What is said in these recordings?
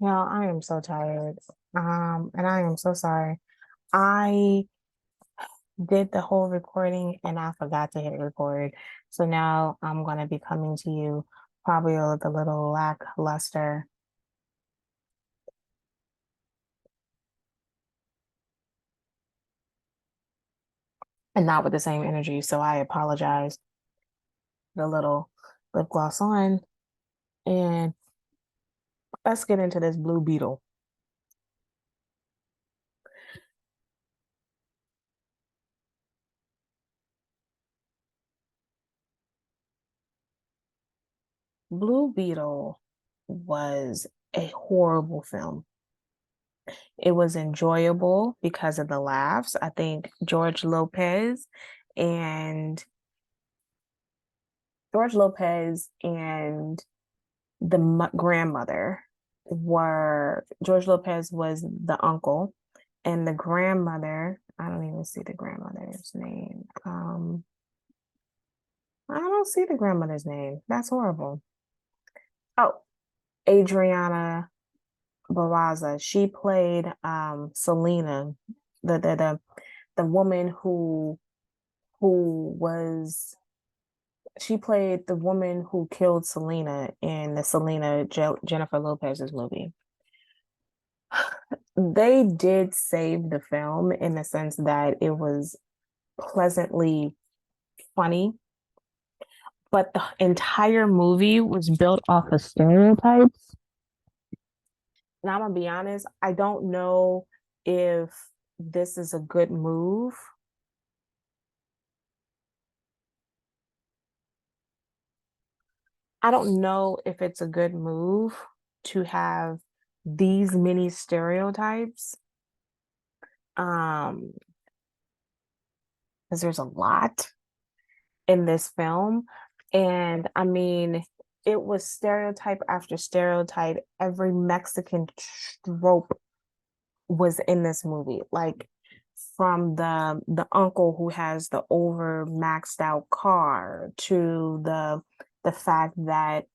Yeah, I am so tired. And I am so sorry. I did the whole recording and I forgot to hit record. So now I'm gonna be coming to you probably with a little lackluster and not with the same energy. So I apologize. The little lip gloss on and let's get into this Blue Beetle. Blue Beetle was a horrible film. It was enjoyable because of the laughs. I think and George Lopez and the grandmother were George Lopez was the uncle and the grandmother, I don't even see the grandmother's name. I don't see the grandmother's name. That's horrible. Oh, Adriana Barraza. She played Selena, the the the the woman who was she played the woman who killed Selena in the Jennifer Lopez's movie. They did save the film in the sense that it was pleasantly funny, but the entire movie was built off of stereotypes. And I'm gonna be honest, I don't know if this is a good move. I don't know if it's a good move to have these many stereotypes. Um, because there's a lot in this film. And I mean, it was stereotype after stereotype. Every Mexican trope was in this movie. Like from the uncle who has the over maxed out car to the fact that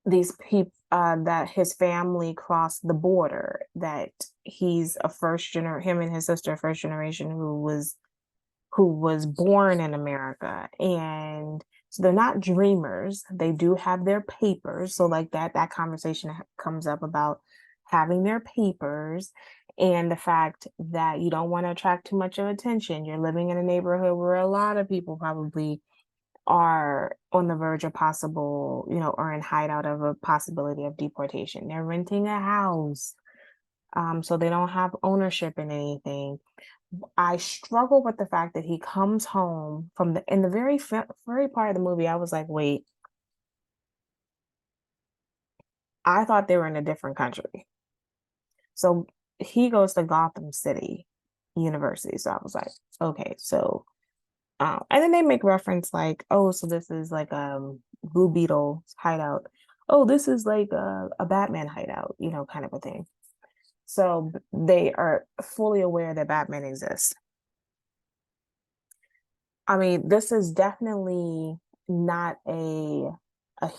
these people that his family crossed the border, that he's a him and his sister first generation who was born in America. And so they're not dreamers. They do have their papers. So like that conversation comes up about having their papers and the fact that you don't want to attract too much of attention. You're living in a neighborhood where a lot of people probably are on the verge of possible, or in hideout of a possibility of deportation. They're renting a house. So they don't have ownership in anything. I struggle with the fact that he comes home from the in the very part of the movie. I was like, wait, I thought they were in a different country. So he goes to Gotham City University. So I was like, okay, so and then they make reference like, oh, so this is like Blue Beetle hideout. Oh, this is like a Batman hideout, kind of a thing. So they are fully aware that Batman exists. I mean, this is definitely not a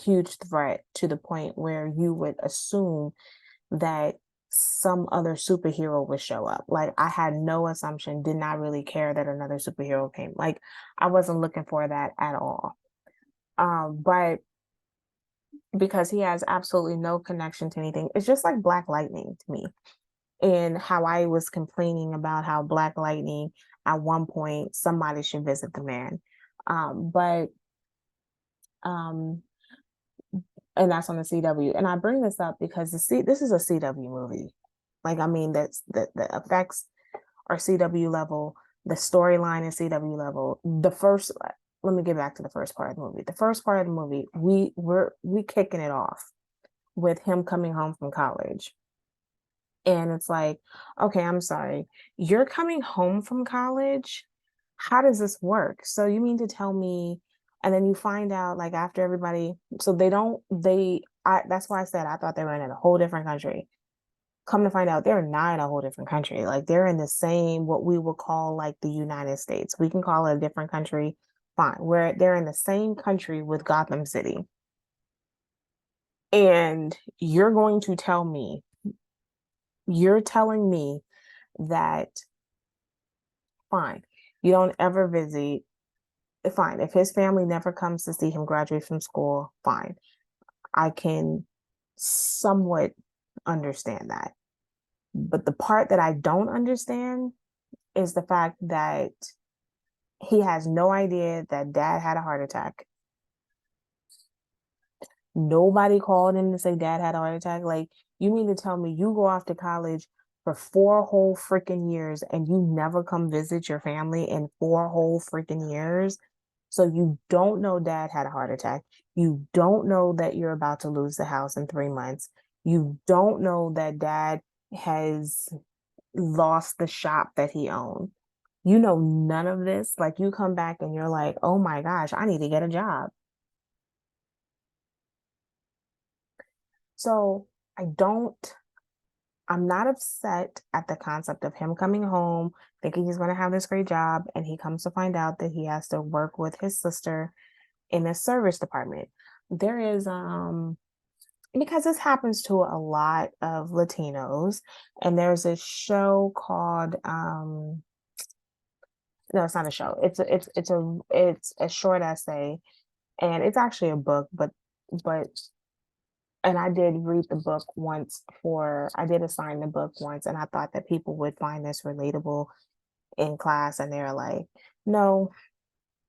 huge threat to the point where you would assume that some other superhero would show up. Like I had no assumption, did not really care that another superhero came. Like I wasn't looking for that at all. But because he has absolutely no connection to anything, it's just like Black Lightning to me. And how I was complaining about how Black Lightning at one point somebody should visit the man. But um and that's on the CW. And I bring this up because this is a CW movie. Like I mean the effects are CW level, the storyline is CW level. Let me get back to the first part of the movie. The first part of the movie, we kicking it off with him coming home from college. And it's like, okay, I'm sorry. You're coming home from college? How does this work? So you mean to tell me, and then you find out like after everybody, so they don't, they, I, that's why I said I thought they were in a whole different country. Come to find out, they're not in a whole different country. Like they're in the same, what we would call like the United States. We can call it a different country, fine. Where they're in the same country with Gotham City. And you're telling me that, fine, you don't ever visit, fine. If his family never comes to see him graduate from school, fine. I can somewhat understand that. But the part that I don't understand is the fact that he has no idea that dad had a heart attack. Nobody called him to say dad had a heart attack. Like, you mean to tell me you go off to college for 4 whole freaking years and you never come visit your family in 4 whole freaking years? So you don't know dad had a heart attack. You don't know that you're about to lose the house in 3 months. You don't know that dad has lost the shop that he owned. You know none of this. Like, you come back and you're like, oh my gosh, I need to get a job. So I don't, I'm not upset at the concept of him coming home thinking he's going to have this great job, and he comes to find out that he has to work with his sister in a service department. There is because this happens to a lot of Latinos, and there's a show called no, it's not a show. It's a short essay, and it's actually a book, but and I did read the book once for I did assign the book once, and I thought that people would find this relatable in class, and they're like, "No,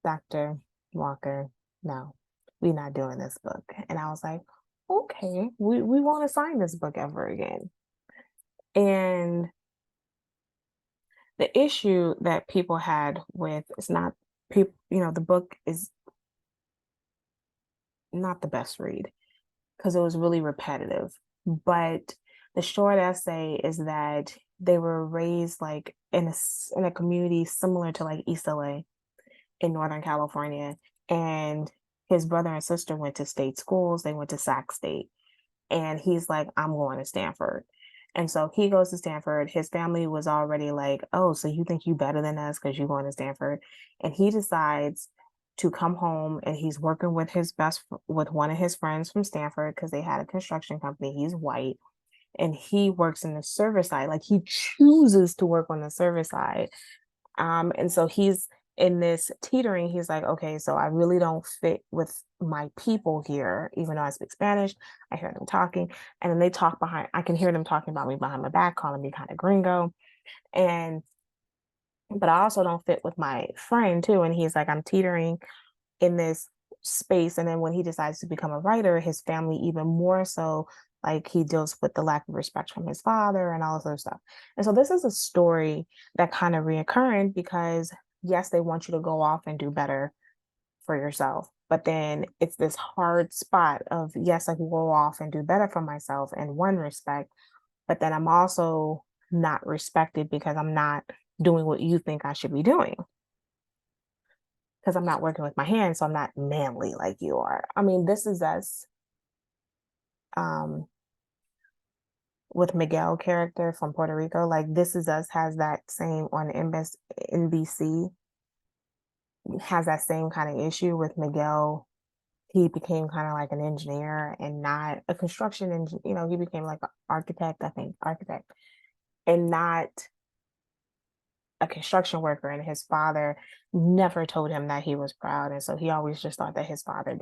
Dr. Walker, no, we're not doing this book." And I was like, "Okay, we won't assign this book ever again." And the issue that people had with it's not people, the book is not the best read because it was really repetitive. But the short essay is that they were raised like in a community similar to like East LA in Northern California, and his brother and sister went to state schools. They went to Sac State, and he's like, I'm going to Stanford. And so he goes to Stanford. His family was already like, oh, so you think you better than us because you're going to Stanford? And he decides to come home, and he's working with with one of his friends from Stanford because they had a construction company. He's white, and he works in the service side. Like, he chooses to work on the service side. And so he's in this teetering. He's like, okay, so I really don't fit with my people here, even though I speak Spanish. I hear them talking, and then they talk behind, I can hear them talking about me behind my back, calling me kind of gringo. And, but I also don't fit with my friend too. And he's like, I'm teetering in this space. And then when he decides to become a writer, his family even more so, like, he deals with the lack of respect from his father and all this other stuff. And so this is a story that kind of reoccurring because yes, they want you to go off and do better for yourself, but then it's this hard spot of, yes, I can go off and do better for myself in one respect, but then I'm also not respected because I'm not doing what you think I should be doing, because I'm not working with my hands, so I'm not manly like you are. I mean, this is us um with Miguel character from Puerto Rico. Like, This Is Us has that same on NBC, has that same kind of issue with Miguel. He became kind of like an engineer and not a construction engineer. He became like an architect, I think, architect, and not a construction worker. And his father never told him that he was proud, and so he always just thought that his father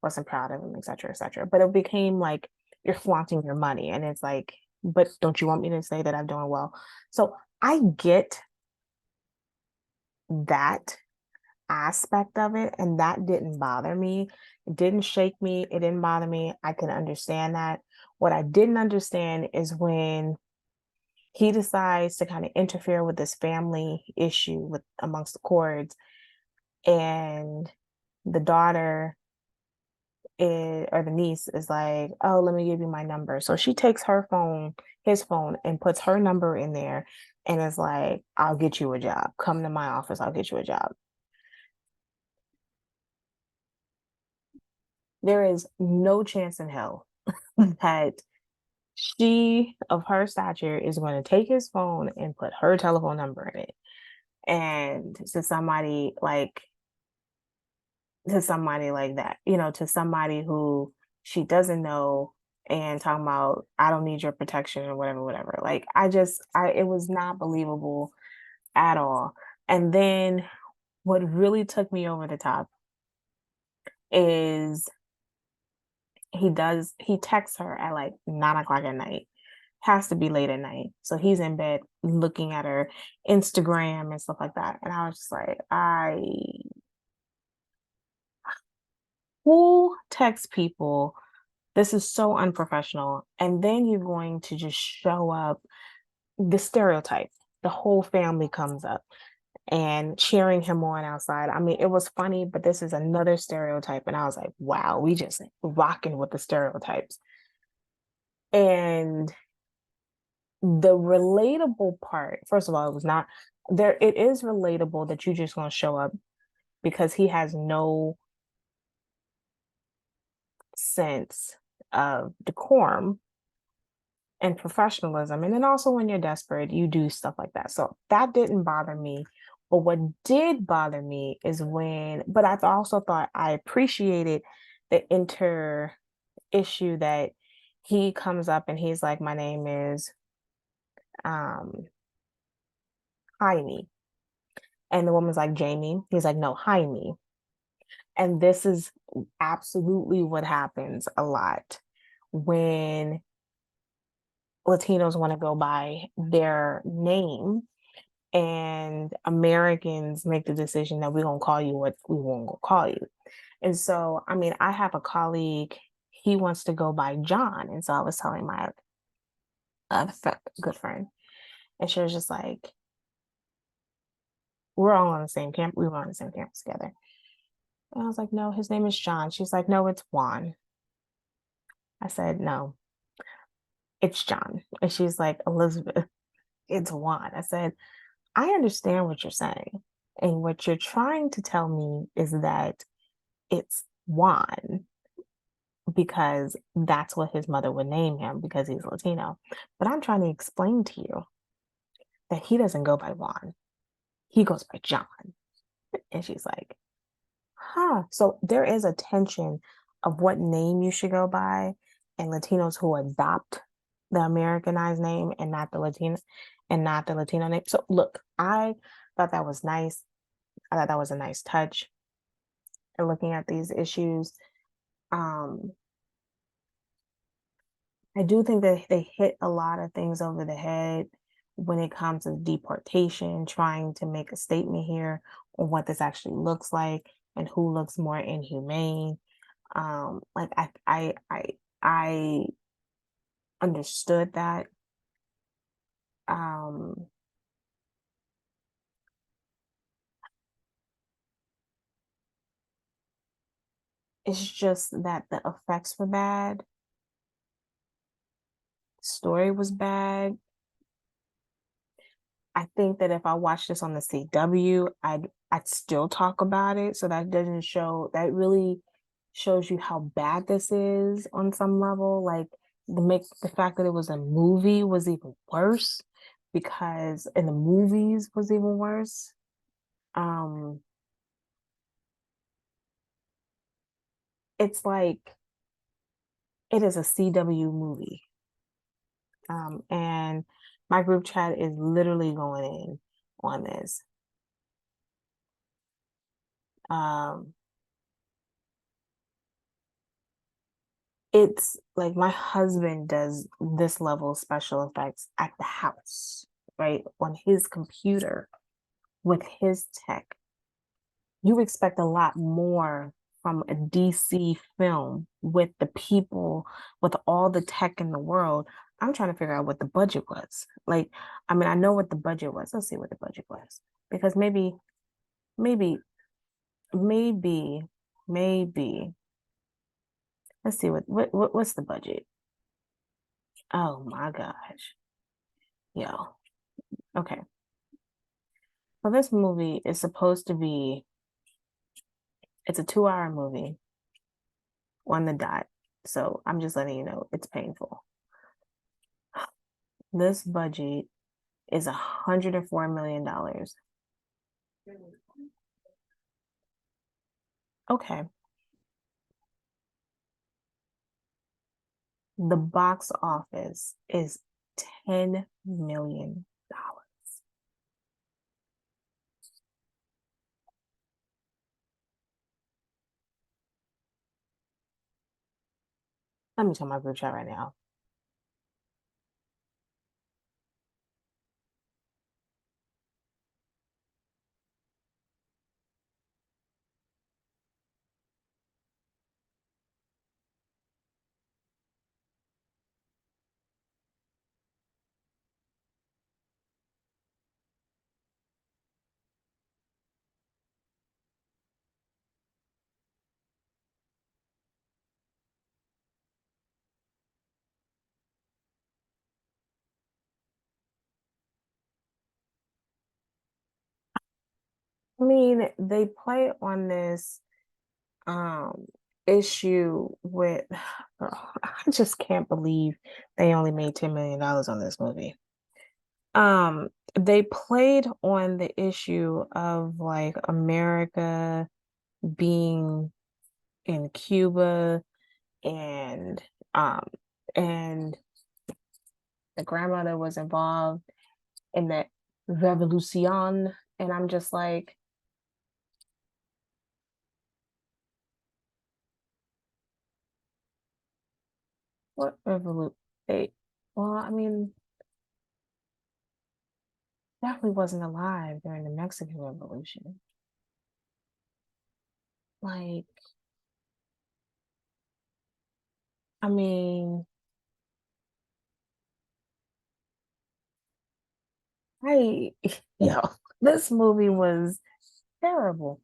wasn't proud of him, etc., etc. But it became like, you're flaunting your money, and it's like, but don't you want me to say that I'm doing well? So I get that aspect of it, and that didn't bother me. It didn't shake me. It didn't bother me. I can understand that. What I didn't understand is when he decides to kind of interfere with this family issue with amongst the chords, and the daughter or the niece is like, oh, let me give you my number. So she takes his phone, and puts her number in there, and is like, I'll get you a job. Come to my office, I'll get you a job. There is no chance in hell that she of her stature is going to take his phone and put her telephone number in it, and to somebody like that, to somebody who she doesn't know, and talking about I don't need your protection or whatever, whatever. Like I it was not believable at all. And then what really took me over the top is he texts her at like 9 o'clock at night. Has to be late at night. So he's in bed looking at her Instagram and stuff like that. And I was just like, who texts people? This is so unprofessional. And then you're going to just show up, the stereotype. The whole family comes up and cheering him on outside. I mean, it was funny, but this is another stereotype. And I was like, wow, we just rocking with the stereotypes. And the relatable part, first of all, it was not there. It is relatable that you just gonna show up because he has no sense of decorum and professionalism. And then also when you're desperate, you do stuff like that. So that didn't bother me. But what did bother me is but I also thought I appreciated the issue that he comes up and he's like, my name is um Jaime. And the woman's like, Jamie. He's like, no, Jaime. And this is absolutely what happens a lot when Latinos want to go by their name and Americans make the decision that we're going to call you what we won't call you. And so, I mean, I have a colleague, he wants to go by John. And so I was telling my good friend, and she was just like, we're all on the same camp. We were on the same campus together. And I was like, no, his name is John. She's like, no, it's Juan. I said, no, it's John. And she's like, Elizabeth, it's Juan. I said, I understand what you're saying. And what you're trying to tell me is that it's Juan because that's what his mother would name him because he's Latino. But I'm trying to explain to you that he doesn't go by Juan. He goes by John. And she's like, huh. So there is a tension of what name you should go by, and Latinos who adopt the Americanized name and not the Latino name. So look, I thought that was nice. I thought that was a nice touch in looking at these issues. Um, I do think that they hit a lot of things over the head when it comes to deportation, trying to make a statement here on what this actually looks like and who looks more inhumane. Like I understood that. Um, it's just that the effects were bad, story was bad. I think that if I watched this on the CW, I'd still talk about it. So that doesn't show that really shows you how bad this is on some level. Like the fact that it was a movie was even worse because in the movies was even worse. Um it's like it is a CW movie. And my group chat is literally going in on this. Um It's like my husband does this level of special effects at the house, right? On his computer with his tech. You expect a lot more from a DC film with the people, with all the tech in the world. I'm trying to figure out what the budget was. Like, I mean, I know what the budget was. Let's see what the budget was. Because maybe, maybe, maybe. Let's see what's the budget. Oh my gosh. Yo. Okay. So this movie is supposed to be, it's a 2 hour movie on the dot. So I'm just letting you know it's painful. This budget is $104 million. Okay. The box office is $10 million. Let me tell my group chat right now. I mean, they play on this um issue with I just can't believe they only made $10 million on this movie. They played on the issue of like America being in Cuba and um and the grandmother was involved in that revolution, and I'm just like, what revolution? Well, I mean, definitely wasn't alive during the Mexican Revolution. Like, I mean, I yo, this movie was terrible.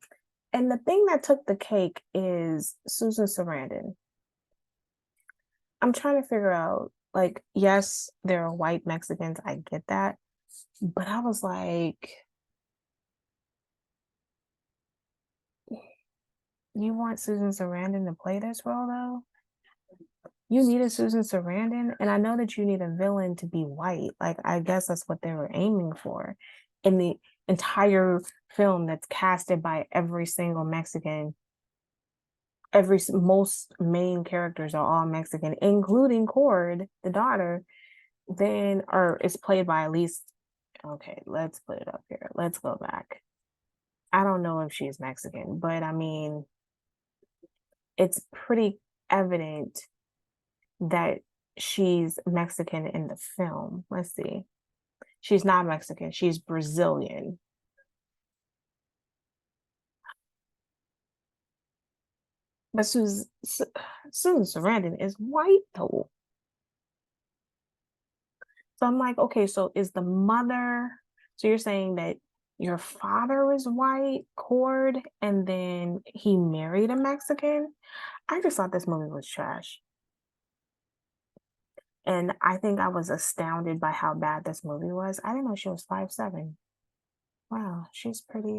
And the thing that took the cake is Susan Sarandon. I'm trying to figure out, like, yes, there are white Mexicans, I get that. But I was like, you want Susan Sarandon to play this role though? You needed Susan Sarandon, and I know that you need a villain to be white. Like, I guess that's what they were aiming for. In the entire film that's casted by every single Mexican, most main characters are all Mexican, including Cord, the daughter, then or is played by at least, okay, let's put it up here. Let's go back. I don't know if she's Mexican, but I mean, it's pretty evident that she's Mexican in the film. Let's see. She's not Mexican, she's Brazilian. But Susan Sarandon is white though. So I'm like, okay, so is the mother, so you're saying that your father is white, Cord, and then he married a Mexican? I just thought this movie was trash. And I think I was astounded by how bad this movie was. I didn't know she was 5'7". Wow, she's pretty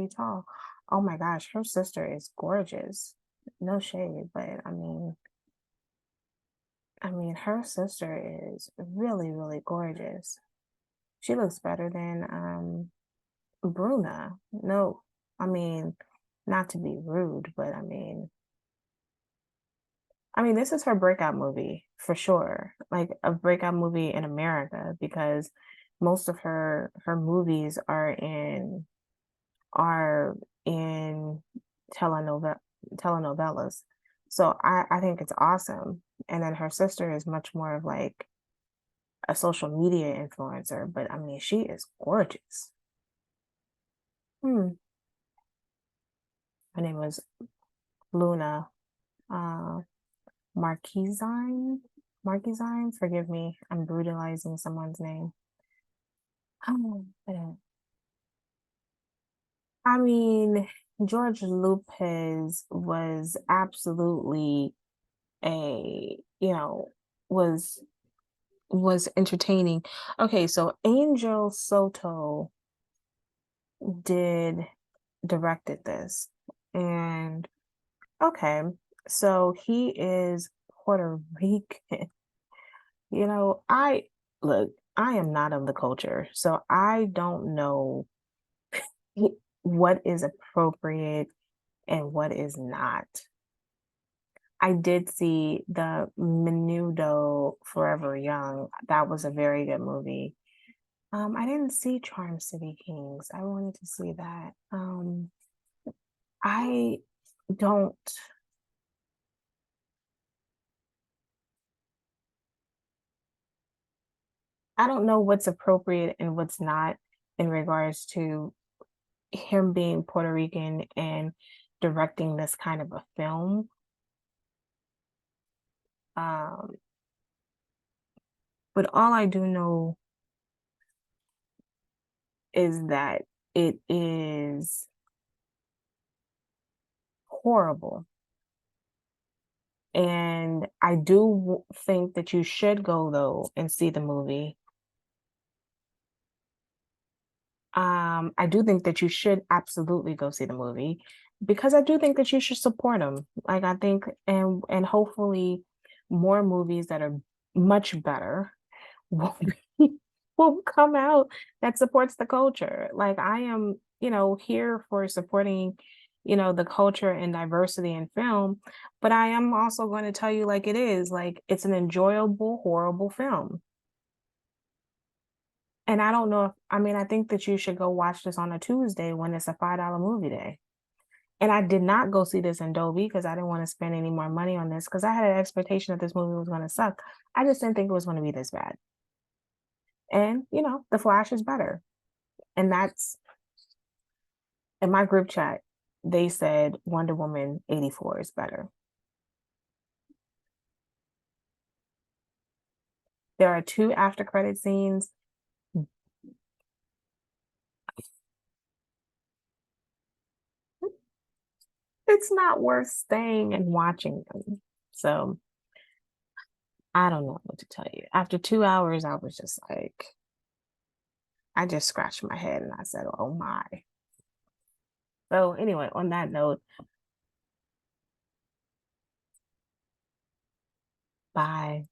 tall. Oh my gosh, her sister is gorgeous. No shade, but I mean her sister is really, really gorgeous. She looks better than Bruna. No, I mean, not to be rude, but I mean, this is her breakout movie for sure. Like a breakout movie in America because most of her movies are in telenovelas. So I think it's awesome. And then her sister is much more of like a social media influencer, but I mean, she is gorgeous. Hmm. Her name was Luna uh Marquezine. Marquezine, forgive me. I'm brutalizing someone's name. Oh, I mean, George Lopez was absolutely a, was entertaining. Okay, so Angel Soto did directed this. And okay, so he is Puerto Rican. I look, I am not of the culture, so I don't know what is appropriate and what is not. I did see the Menudo Forever Young. That was a very good movie. I didn't see Charm City Kings. I wanted to see that. I don't I don't know what's appropriate and what's not in regards to him being Puerto Rican and directing this kind of a film. Um, but all I do know is that it is horrible. And I do think that you should go though and see the movie. I do think that you should absolutely go see the movie because I do think that you should support them. Like I think and hopefully more movies that are much better will will come out that supports the culture. Like I am, here for supporting, the culture and diversity in film, but I am also going to tell you like it is, like it's an enjoyable, horrible film. And I don't know if I mean, I think that you should go watch this on a Tuesday when it's a $5 movie day. And I did not go see this in Dolby because I didn't want to spend any more money on this because I had an expectation that this movie was going to suck. I just didn't think it was going to be this bad. And, The Flash is better. And that's in my group chat, they said Wonder Woman 84 is better. There are two after credit scenes. It's not worth staying and watching them. So I don't know what to tell you. After 2 hours, I was just like, I just scratched my head and I said, oh my. So anyway, on that note, bye.